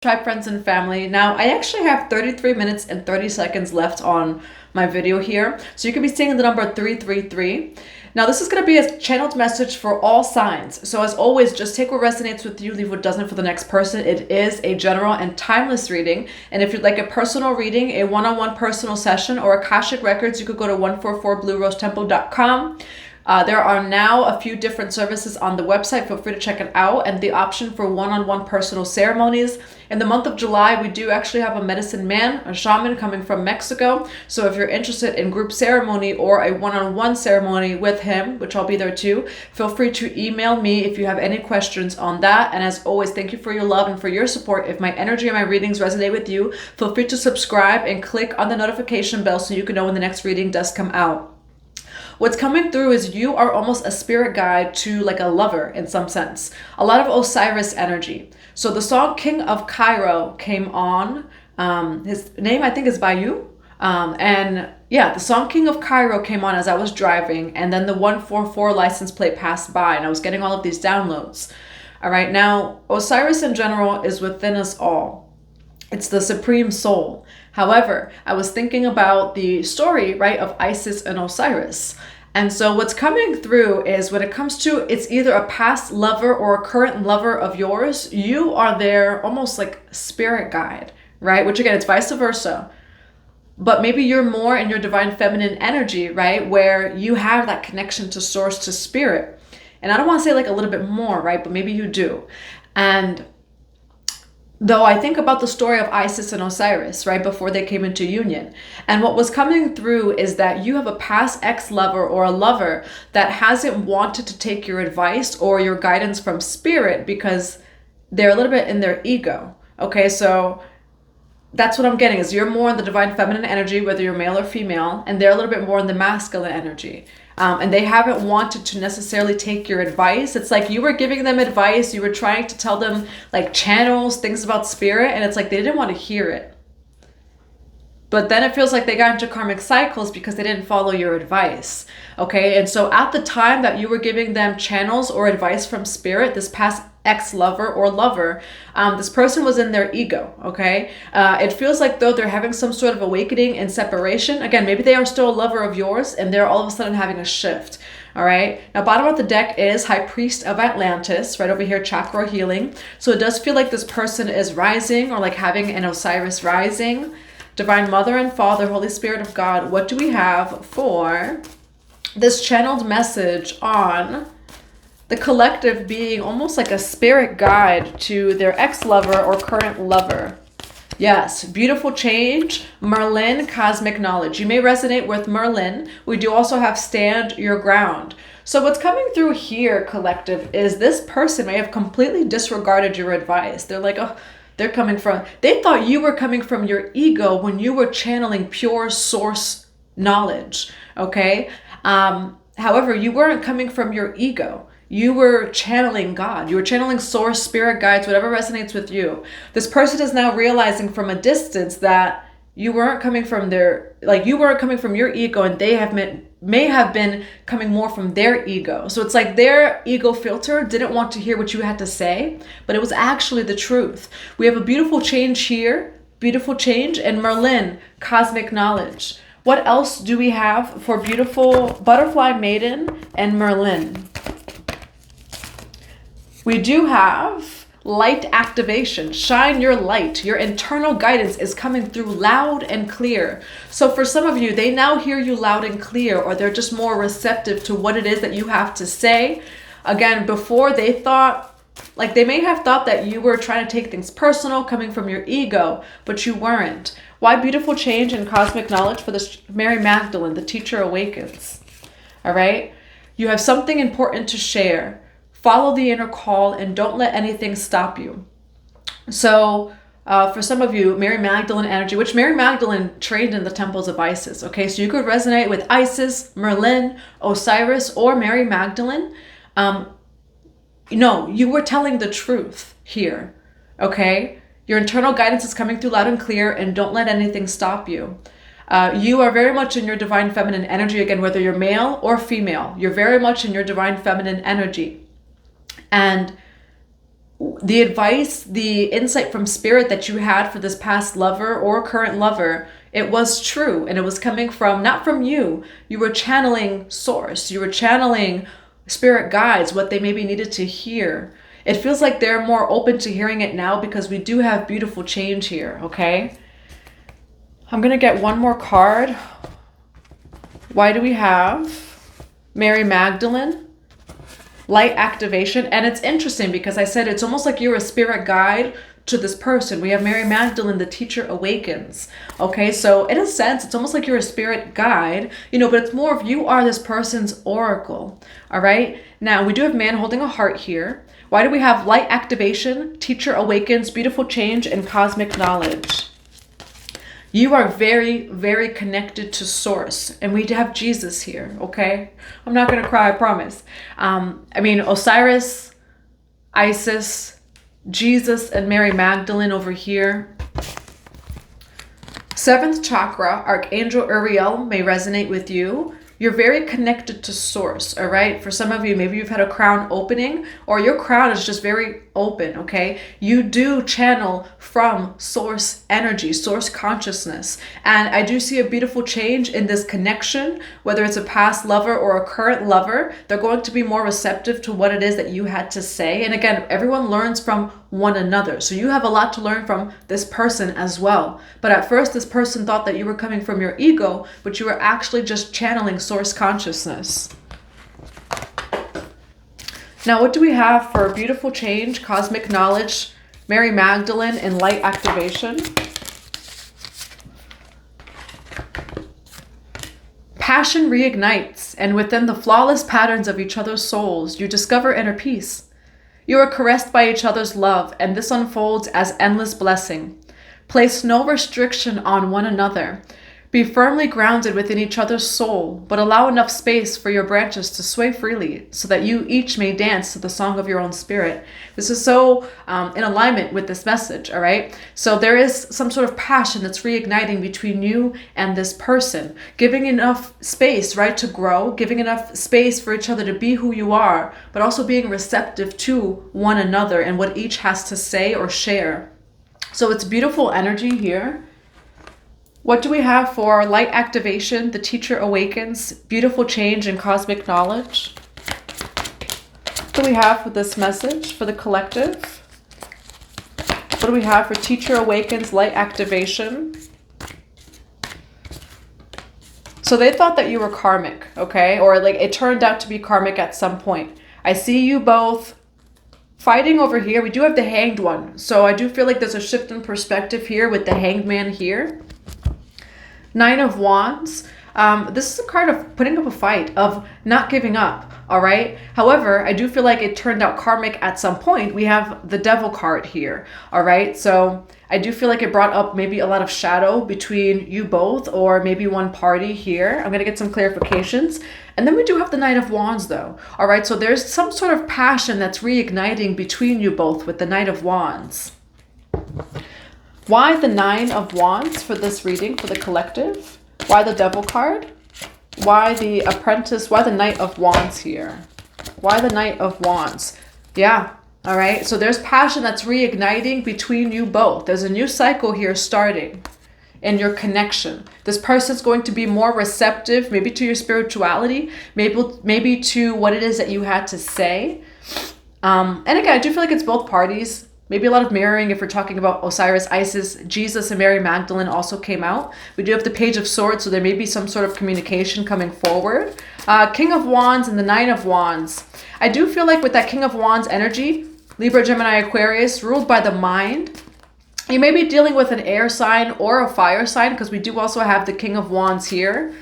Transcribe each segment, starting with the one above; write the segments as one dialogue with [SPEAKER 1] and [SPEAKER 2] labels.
[SPEAKER 1] Tribe, friends, and family. Now, I actually have 33 minutes and 30 seconds left on my video here. So you can be seeing the number 333. Now, this is going to be a channeled message for all signs. So as always, just take what resonates with you, leave what doesn't for the next person. It is a general and timeless reading. And if you'd like a personal reading, a one-on-one personal session, or Akashic Records, you could go to 144bluerosetemple.com. There are now a few different services on the website. Feel free to check it out. And the option for one-on-one personal ceremonies. In the month of July, we do actually have a medicine man, a shaman coming from Mexico. So if you're interested in group ceremony or a one-on-one ceremony with him, which I'll be there too, feel free to email me if you have any questions on that. And as always, thank you for your love and for your support. If my energy and my readings resonate with you, feel free to subscribe and click on the notification bell so you can know when the next reading does come out. What's coming through is you are almost a spirit guide to like a lover in some sense. A lot of Osiris energy. So the song King of Cairo came on. His name I think is Bayou. And yeah, the song King of Cairo came on as I was driving. And then the 144 license plate passed by. And I was getting all of these downloads. All right, now Osiris in general is within us all. It's the supreme soul. However, I was thinking about the story, right, of Isis and Osiris. And so what's coming through is when it comes to it's either a past lover or a current lover of yours, you are their almost like spirit guide, right? Which again, it's vice versa. But maybe you're more in your divine feminine energy, right? Where you have that connection to source, to spirit. And I don't want to say like a little bit more, right? But maybe you do. And though I think about the story of Isis and Osiris, right, before they came into union. And what was coming through is that you have a past ex-lover or a lover that hasn't wanted to take your advice or your guidance from spirit because they're a little bit in their ego. Okay, so that's what I'm getting is you're more in the divine feminine energy, whether you're male or female, and they're a little bit more in the masculine energy. And they haven't wanted to necessarily take your advice. It's like you were giving them advice. You were trying to tell them like channels, things about spirit. And it's like they didn't want to hear it. But then it feels like they got into karmic cycles because they didn't follow your advice. Okay. And so at the time that you were giving them channels or advice from spirit, this past ex-lover or lover, this person was in their ego. Okay. It feels like though they're having some sort of awakening and separation. Again, maybe they are still a lover of yours and they're all of a sudden having a shift. All right. Now, bottom of the deck is High Priest of Atlantis, right over here, chakra healing. So it does feel like this person is rising or like having an Osiris rising. Divine Mother and Father, Holy Spirit of God, what do we have for this channeled message on the collective being almost like a spirit guide to their ex-lover or current lover? Yes, beautiful change, Merlin, cosmic knowledge. You may resonate with Merlin. We do also have stand your ground. So what's coming through here, collective, is this person may have completely disregarded your advice. They're like, oh, they thought you were coming from your ego when you were channeling pure source knowledge, okay? However, you weren't coming from your ego. You were channeling God. You were channeling source, spirit guides, whatever resonates with you. This person is now realizing from a distance that you weren't coming from you weren't coming from your ego, and they may have been coming more from their ego. So it's like their ego filter didn't want to hear what you had to say, but it was actually the truth. We have a beautiful change here, beautiful change, and Merlin, cosmic knowledge. What else do we have for beautiful butterfly maiden and Merlin? We do have light activation. Shine your light. Your internal guidance is coming through loud and clear. So for some of you, they now hear you loud and clear, or they're just more receptive to what it is that you have to say. Again, before they thought, like they may have thought that you were trying to take things personal, coming from your ego, but you weren't. Why beautiful change and cosmic knowledge for this Mary Magdalene, the teacher awakens. All right. You have something important to share. Follow the inner call and don't let anything stop you. So for some of you, Mary Magdalene energy, which Mary Magdalene trained in the temples of Isis. Okay, so you could resonate with Isis, Merlin, Osiris, or Mary Magdalene. You were telling the truth here. Okay, your internal guidance is coming through loud and clear, and don't let anything stop you. You are very much in your divine feminine energy. Again, whether you're male or female, you're very much in your divine feminine energy. And the advice, the insight from spirit that you had for this past lover or current lover, it was true, and it was coming from, not from you. You were channeling source. You were channeling spirit guides, what they maybe needed to hear. It feels like they're more open to hearing it now because we do have beautiful change here, okay? I'm going to get one more card. Why do we have Mary Magdalene? Light activation. And it's interesting because I said it's almost like you're a spirit guide to this person. We have Mary Magdalene, the teacher awakens. Okay, so in a sense, it's almost like you're a spirit guide, you know, but it's more of you are this person's oracle. All right, now we do have man holding a heart here. Why do we have light activation, teacher awakens, beautiful change, and cosmic knowledge? You are very, very connected to source. And we have Jesus here, okay? I'm not going to cry, I promise. I mean, Osiris, Isis, Jesus, and Mary Magdalene over here. Seventh chakra, Archangel Uriel may resonate with you. You're very connected to source, all right? For some of you, maybe you've had a crown opening or your crown is just very open, okay? You do channel from source energy, source consciousness. And I do see a beautiful change in this connection, whether it's a past lover or a current lover. They're going to be more receptive to what it is that you had to say. And again, everyone learns from one another. So you have a lot to learn from this person as well. But at first, this person thought that you were coming from your ego, but you were actually just channeling source consciousness. Now, what do we have for beautiful change, cosmic knowledge, Mary Magdalene, and light activation? Passion reignites, and within the flawless patterns of each other's souls, you discover inner peace. You are caressed by each other's love, and this unfolds as endless blessing. Place no restriction on one another. Be firmly grounded within each other's soul, but allow enough space for your branches to sway freely so that you each may dance to the song of your own spirit. This is so in alignment with this message, all right? So there is some sort of passion that's reigniting between you and this person, giving enough space, right, to grow, giving enough space for each other to be who you are, but also being receptive to one another and what each has to say or share. So it's beautiful energy here. What do we have for light activation? The teacher awakens, beautiful change and cosmic knowledge. What do we have for this message for the collective? What do we have for teacher awakens, light activation? So they thought that you were karmic, okay? Or like it turned out to be karmic at some point. I see you both fighting over here. We do have the hanged one. So I do feel like there's a shift in perspective here with the hanged man here. Nine of Wands. This is a card of putting up a fight, of not giving up, all right? However, I do feel like it turned out karmic at some point. We have the Devil card here, all right? So I do feel like it brought up maybe a lot of shadow between you both or maybe one party here. I'm going to get some clarifications. And then we do have the Knight of Wands though, all right? So there's some sort of passion that's reigniting between you both with the Knight of Wands. Why the Nine of Wands for this reading for the collective? Why the Devil card? Why the Apprentice? Why the Knight of Wands here? Why the Knight of Wands? Yeah, all right. So there's passion that's reigniting between you both. There's a new cycle here starting in your connection. This person's going to be more receptive, maybe to your spirituality, maybe to what it is that you had to say. And again, I do feel like it's both parties. Maybe a lot of mirroring if we're talking about Osiris, Isis, Jesus, and Mary Magdalene also came out. We do have the Page of Swords, so there may be some sort of communication coming forward. King of Wands and the Nine of Wands. I do feel like with that King of Wands energy, Libra, Gemini, Aquarius, ruled by the mind, you may be dealing with an air sign or a fire sign because we do also have the King of Wands here.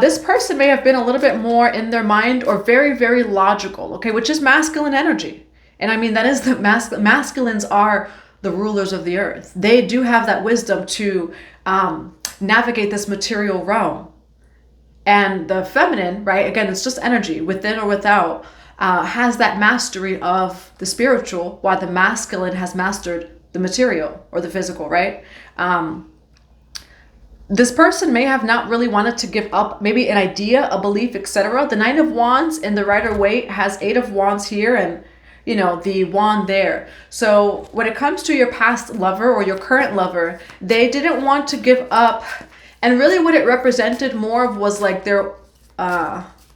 [SPEAKER 1] This person may have been a little bit more in their mind or very, very logical, okay, which is masculine energy. And I mean, that is the masculines are the rulers of the earth. They do have that wisdom to navigate this material realm. And the feminine, right, again, it's just energy, within or without, has that mastery of the spiritual, while the masculine has mastered the material or the physical, right? This person may have not really wanted to give up maybe an idea, a belief, etc. The Nine of Wands in the Rider-Waite has Eight of Wands here, and the wand there. So when it comes to your past lover or your current lover, they didn't want to give up. And really what it represented more of was like their,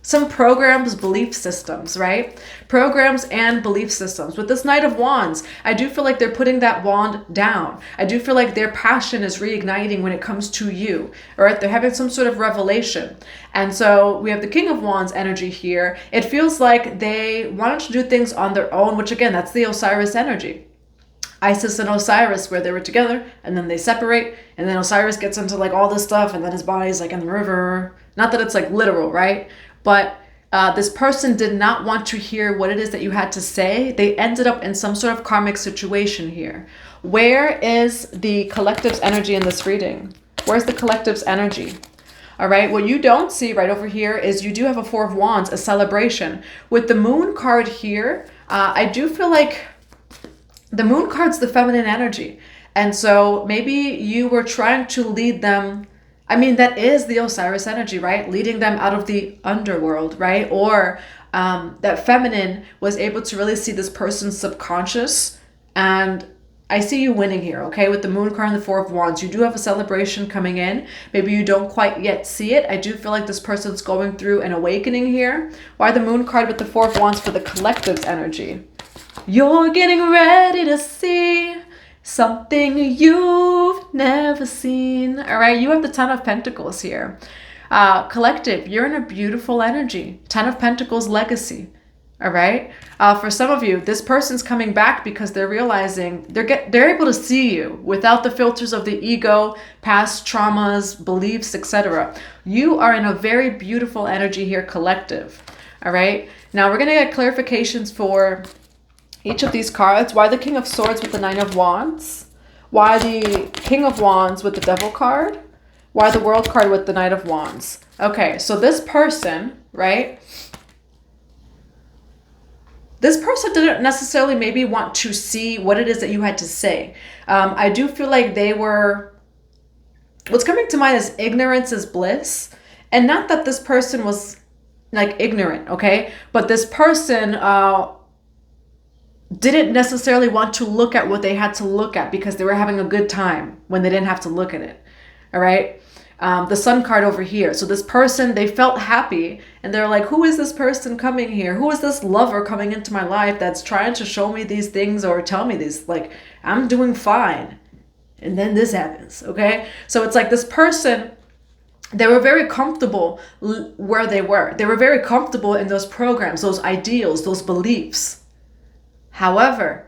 [SPEAKER 1] some programs, belief systems, right? Programs and belief systems. With this Knight of Wands, I do feel like they're putting that wand down. I do feel like their passion is reigniting when it comes to you, all right? They're having some sort of revelation. And so we have the King of Wands energy here. It feels like they wanted to do things on their own, which again, that's the Osiris energy. Isis and Osiris, where they were together and then they separate, and then Osiris gets into like all this stuff, and then his body's like in the river. Not that it's like literal, right? But this person did not want to hear what it is that you had to say. They ended up in some sort of karmic situation here. Where is the collective's energy in this reading? Where's the collective's energy? All right, what you don't see right over here is you do have a Four of Wands, a celebration. With the Moon card here, I do feel like the Moon card's the feminine energy. And so maybe you were trying to lead them. I mean, that is the Osiris energy, right? Leading them out of the underworld, right? Or that feminine was able to really see this person's subconscious. And I see you winning here, okay? With the Moon card and the Four of Wands, you do have a celebration coming in. Maybe you don't quite yet see it. I do feel like this person's going through an awakening here. Why the Moon card with the Four of Wands for the collective's energy? You're getting ready to see something you've never seen. All right, you have the Ten of Pentacles here. Collective, you're in a beautiful energy. Ten of Pentacles legacy. All right. For some of you, this person's coming back because they're realizing they're able to see you without the filters of the ego, past traumas, beliefs, etc. You are in a very beautiful energy here, collective. All right. Now we're going to get clarifications for each of these cards. Why the King of Swords with the Nine of Wands? Why the King of Wands with the Devil card? Why the World card with the Knight of Wands? Okay, so this person, right? This person didn't necessarily maybe want to see what it is that you had to say. I do feel like they were, what's coming to mind is ignorance is bliss. And not that this person was like ignorant, okay? But this person, didn't necessarily want to look at what they had to look at because they were having a good time when they didn't have to look at it. All right. The Sun card over here. So this person, they felt happy and they're like, who is this person coming here? Who is this lover coming into my life that's trying to show me these things or tell me these, like, I'm doing fine. And then this happens. Okay. So it's like this person, they were very comfortable where they were. They were very comfortable in those programs, those ideals, those beliefs. However,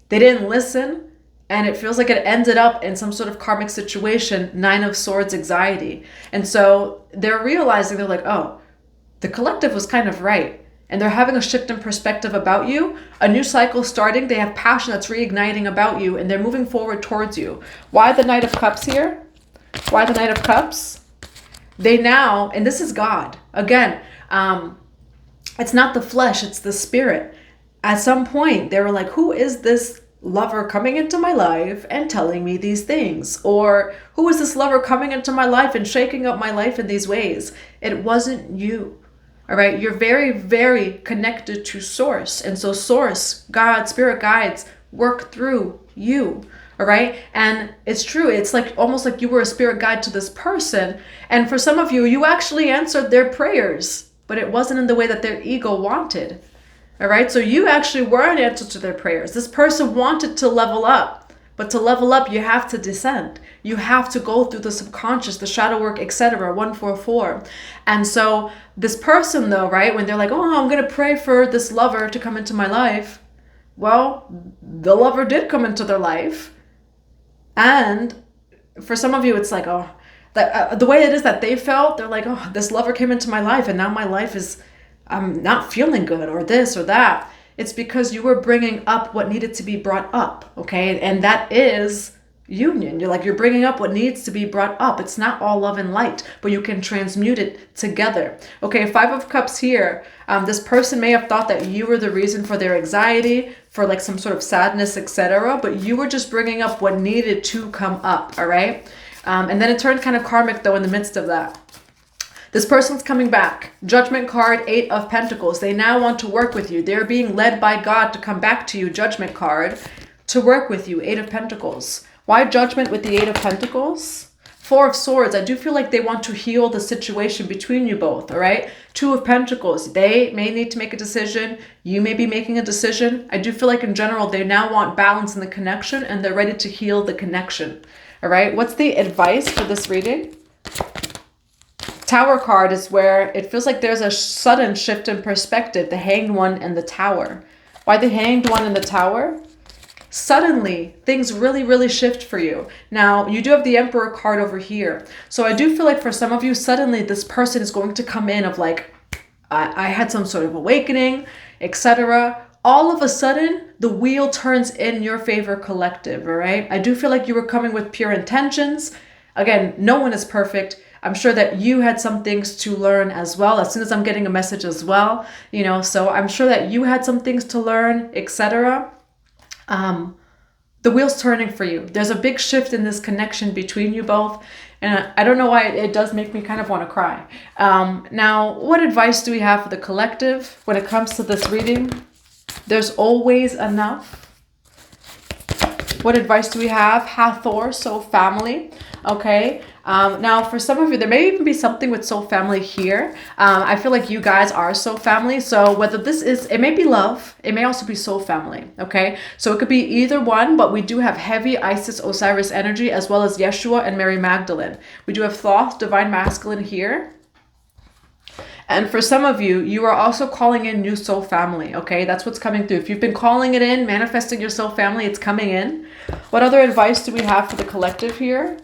[SPEAKER 1] they didn't listen, and it feels like it ended up in some sort of karmic situation, Nine of Swords anxiety. And so they're realizing, they're like, oh, the collective was kind of right. And they're having a shift in perspective about you, a new cycle starting. They have passion that's reigniting about you, and they're moving forward towards you. Why the Knight of Cups here? Why the Knight of Cups? They now, and this is God. Again, it's not the flesh, it's the spirit. At some point, they were like, who is this lover coming into my life and telling me these things? Or who is this lover coming into my life and shaking up my life in these ways? It wasn't you. All right. You're very, very connected to Source. And so Source, God, spirit guides work through you. All right. And it's true. It's like almost like you were a spirit guide to this person. And for some of you, you actually answered their prayers, but it wasn't in the way that their ego wanted. All right, so you actually were an answer to their prayers. This person wanted to level up, but to level up, you have to descend. You have to go through the subconscious, the shadow work, etc. 144. And so this person, though, right, when they're like, oh, I'm going to pray for this lover to come into my life. Well, the lover did come into their life. And for some of you, it's like, oh, the way it is that they felt, they're like, oh, this lover came into my life and now my life is, I'm not feeling good or this or that. It's because you were bringing up what needed to be brought up, okay? And that is union. You're bringing up what needs to be brought up. It's not all love and light, but you can transmute it together. Okay, Five of Cups here. This person may have thought that you were the reason for their anxiety, for like some sort of sadness, etc. But you were just bringing up what needed to come up, all right? And then it turned kind of karmic though in the midst of that. This person's coming back. Judgment card, 8 of Pentacles. They now want to work with you. They're being led by God to come back to you, Judgment card, to work with you, 8 of Pentacles. Why Judgment with the 8 of Pentacles? 4 of Swords. I do feel like they want to heal the situation between you both, all right? 2 of Pentacles. They may need to make a decision. You may be making a decision. I do feel like in general, they now want balance in the connection and they're ready to heal the connection, all right? What's the advice for this reading? Tower card is where it feels like there's a sudden shift in perspective. The Hanged One and the Tower. Why the Hanged One and the Tower? Suddenly, things really shift for you. Now, you do have the Emperor card over here. So I do feel like for some of you, suddenly this person is going to come in of like, I had some sort of awakening, etc. All of a sudden, the wheel turns in your favor, collective, all right? I do feel like you were coming with pure intentions. Again, no one is perfect. I'm sure that you had some things to learn as well. As soon as I'm getting a message as well, you know, so I'm sure that you had some things to learn, etc. The wheel's turning for you. There's a big shift in this connection between you both. And I don't know why it does make me kind of want to cry. Now, what advice do we have for the collective when it comes to this reading? There's always enough. What advice do we have? Hathor, so family. Okay. Now, for some of you, there may even be something with soul family here. I feel like you guys are soul family. So whether this is, it may be love. It may also be soul family. Okay. So it could be either one, but we do have heavy Isis, Osiris energy, as well as Yeshua and Mary Magdalene. We do have Thoth, divine masculine here. And for some of you, you are also calling in new soul family, okay? That's what's coming through. If you've been calling it in, manifesting your soul family, it's coming in. What other advice do we have for the collective here?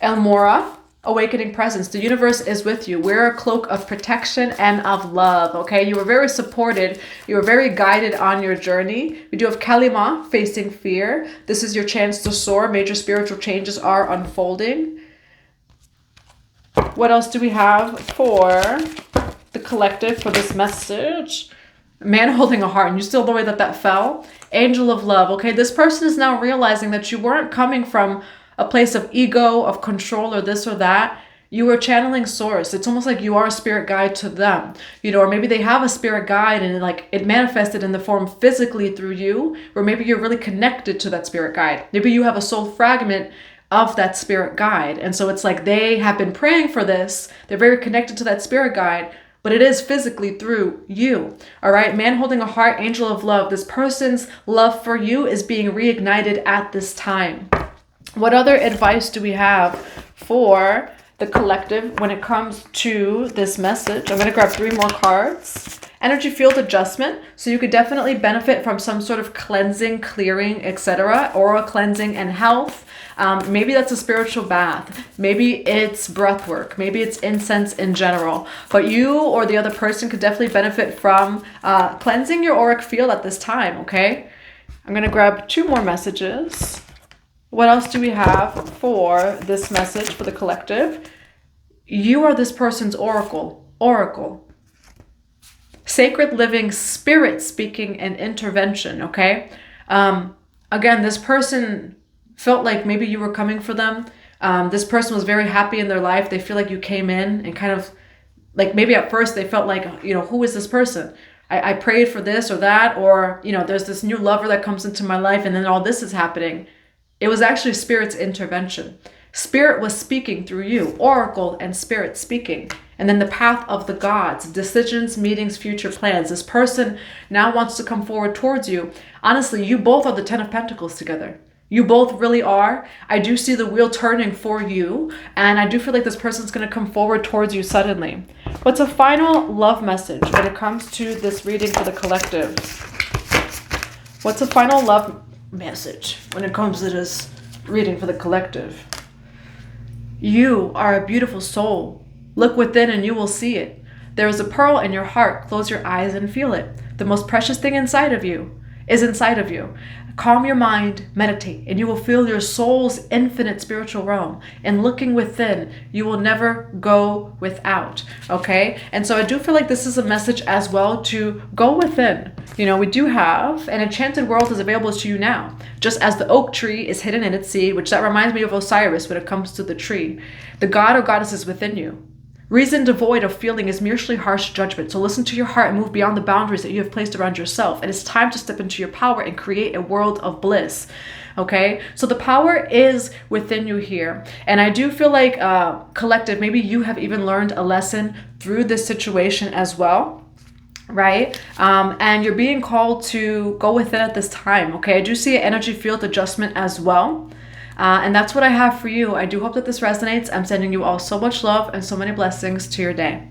[SPEAKER 1] Elmora, awakening presence. The universe is with you. Wear a cloak of protection and of love, okay? You were very supported. You were very guided on your journey. We do have Kalima, facing fear. This is your chance to soar. Major spiritual changes are unfolding. What else do we have for the collective for this message? Man holding a heart, and you still the way that fell. Angel of love. Okay, this person is now realizing that you weren't coming from a place of ego, of control, or this or that. You were channeling source. It's almost like you are a spirit guide to them, you know, or maybe they have a spirit guide and like it manifested in the form physically through you, or maybe you're really connected to that spirit guide. Maybe you have a soul fragment of that spirit guide. And so it's like they have been praying for this. They're very connected to that spirit guide, but it is physically through you. All right. Man holding a heart, angel of love. This person's love for you is being reignited at this time. What other advice do we have for the collective when it comes to this message? I'm going to grab 3 more cards. Energy field adjustment. So you could definitely benefit from some sort of cleansing, clearing, etc. Aura cleansing and health. Maybe that's a spiritual bath. Maybe it's breath work. Maybe it's incense in general. But you or the other person could definitely benefit from cleansing your auric field at this time, okay? I'm going to grab 2 more messages. What else do we have for this message for the collective? You are this person's oracle. Oracle. Sacred living, spirit speaking, and intervention, okay? Again, this person felt like maybe you were coming for them. This person was very happy in their life. They feel like you came in and kind of like maybe at first they felt like, you know, who is this person? I prayed for this or that, or, you know, there's this new lover that comes into my life and then all this is happening. It was actually spirit's intervention. Spirit was speaking through you, oracle and spirit speaking. And then the path of the gods, decisions, meetings, future plans. This person now wants to come forward towards you. Honestly, you both are the 10 of Pentacles together. You both really are. I do see the wheel turning for you. And I do feel like this person's going to come forward towards you suddenly. What's a final love message when it comes to this reading for the collective? What's a final love message when it comes to this reading for the collective? You are a beautiful soul. Look within and you will see it. There is a pearl in your heart. Close your eyes and feel it. The most precious thing inside of you is inside of you. Calm your mind, meditate, and you will feel your soul's infinite spiritual realm. And looking within, you will never go without, okay? And so I do feel like this is a message as well to go within. You know, we do have an enchanted world is available to you now. Just as the oak tree is hidden in its seed, which that reminds me of Osiris when it comes to the tree. The god or goddess is within you. Reason devoid of feeling is merely harsh judgment. So listen to your heart and move beyond the boundaries that you have placed around yourself. And it's time to step into your power and create a world of bliss. Okay, so the power is within you here. And I do feel like collective, maybe you have even learned a lesson through this situation as well. Right? And you're being called to go within at this time. Okay, I do see an energy field adjustment as well. And that's what I have for you. I do hope that this resonates. I'm sending you all so much love and so many blessings to your day.